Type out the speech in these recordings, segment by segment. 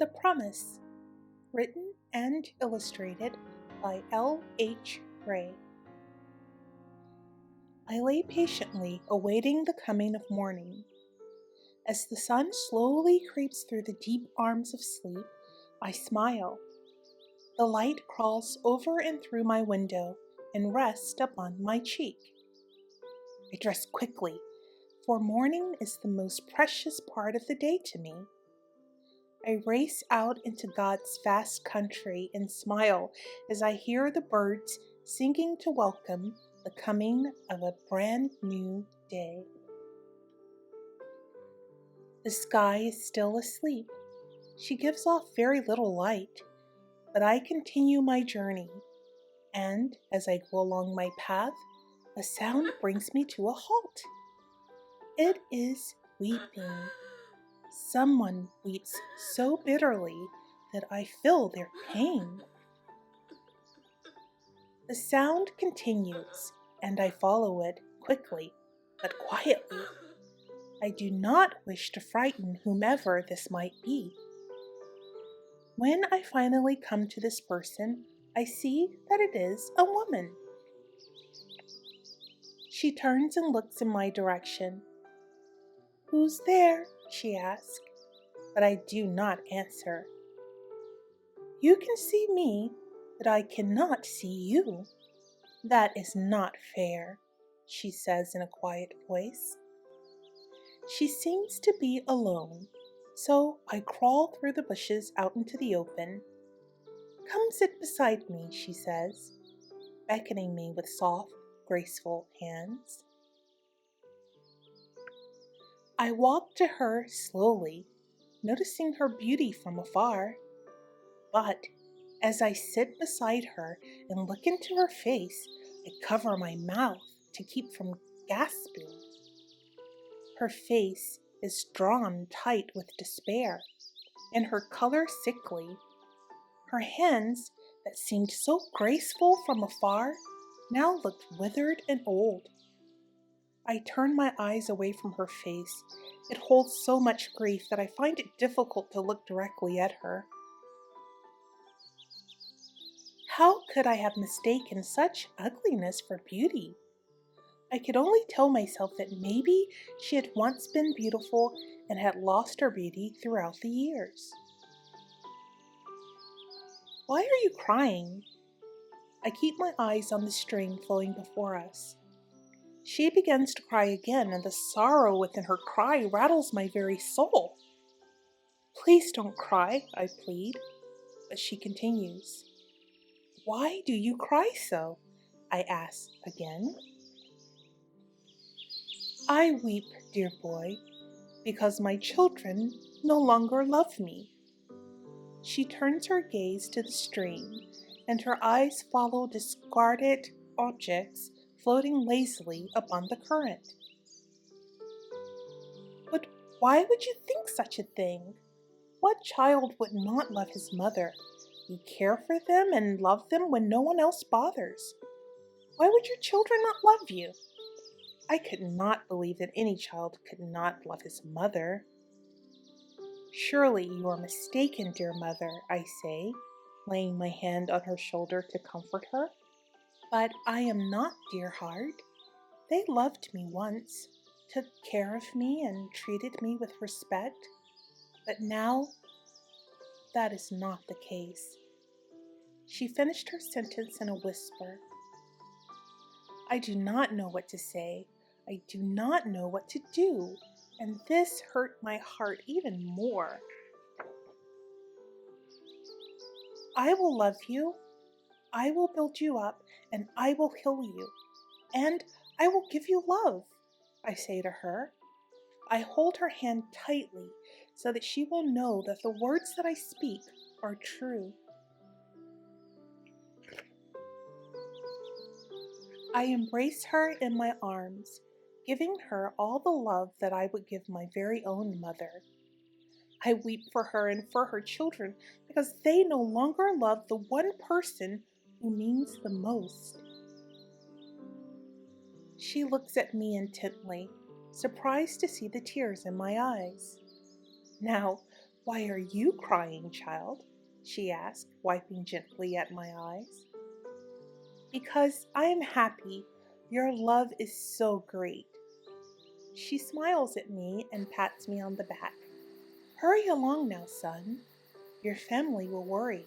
The Promise, written and illustrated by L.H. Gray. I lay patiently awaiting the coming of morning. As the sun slowly creeps through the deep arms of sleep, I smile. The light crawls over and through my window and rests upon my cheek. I dress quickly, for morning is the most precious part of the day to me. I race out into God's vast country and smile as I hear the birds singing to welcome the coming of a brand new day. The sky is still asleep. She gives off very little light, but I continue my journey, and as I go along my path, a sound brings me to a halt. It is weeping. Someone weeps so bitterly that I feel their pain. The sound continues, and I follow it quickly, but quietly. I do not wish to frighten whomever this might be. When I finally come to this person, I see that it is a woman. She turns and looks in my direction. "Who's there?" she asks, but I do not answer. "You can see me, but I cannot see you. That is not fair," she says in a quiet voice. She seems to be alone, so I crawl through the bushes out into the open. "Come sit beside me," she says, beckoning me with soft, graceful hands. I walk to her slowly, noticing her beauty from afar. But as I sit beside her and look into her face, I cover my mouth to keep from gasping. Her face is drawn tight with despair, and her color sickly. Her hands, that seemed so graceful from afar, now looked withered and old. I turn my eyes away from her face. It holds so much grief that I find it difficult to look directly at her. How could I have mistaken such ugliness for beauty? I could only tell myself that maybe she had once been beautiful and had lost her beauty throughout the years. "Why are you crying?" I keep my eyes on the stream flowing before us. She begins to cry again, and the sorrow within her cry rattles my very soul. "Please don't cry," I plead, but she continues. "Why do you cry so?" I ask again. "I weep, dear boy, because my children no longer love me." She turns her gaze to the stream, and her eyes follow discarded objects floating lazily upon the current. "But why would you think such a thing? What child would not love his mother? You care for them and love them when no one else bothers. Why would your children not love you?" I could not believe that any child could not love his mother. "Surely you are mistaken, dear mother," I say, laying my hand on her shoulder to comfort her. "But I am not, dear heart. They loved me once, took care of me, and treated me with respect. But now, that is not the case." She finished her sentence in a whisper. I do not know what to say. I do not know what to do, and this hurt my heart even more. "I will love you. I will build you up, and I will heal you, and I will give you love," I say to her. I hold her hand tightly so that she will know that the words that I speak are true. I embrace her in my arms, giving her all the love that I would give my very own mother. I weep for her and for her children because they no longer love the one person who means the most. She looks at me intently, surprised to see the tears in my eyes. "Now, Why are you crying, child? She asked, wiping gently at my eyes. Because I am happy. Your love is so great. She smiles at me and pats me on the back. Hurry along now, son. Your family will worry.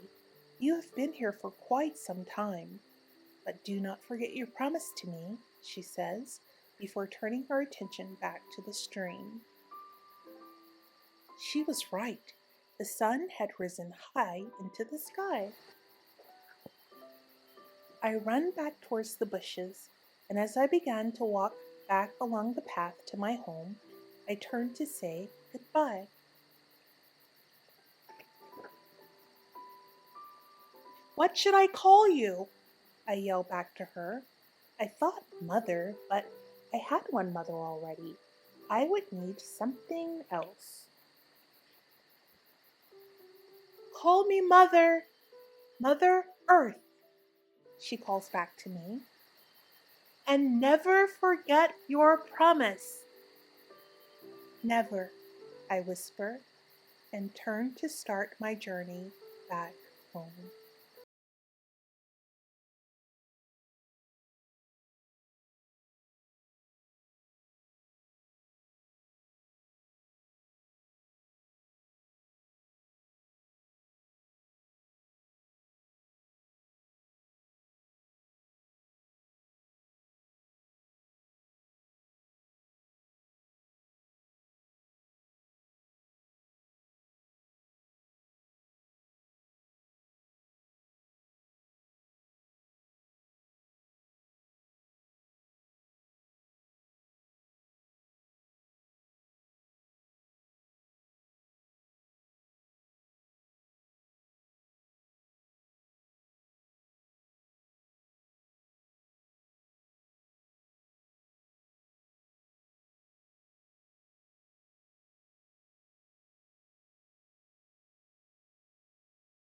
You have been here for quite some time. But do not forget your promise to me, she says, before turning her attention back to the stream. She was right. The sun had risen high into the sky. I run back towards the bushes, and as I began to walk back along the path to my home, I turned to say goodbye. What should I call you? I yell back to her. I thought mother, but I had one mother already. I would need something else. Call me Mother, Mother Earth, she calls back to me. And never forget your promise. Never, I whisper, and turn to start my journey back home.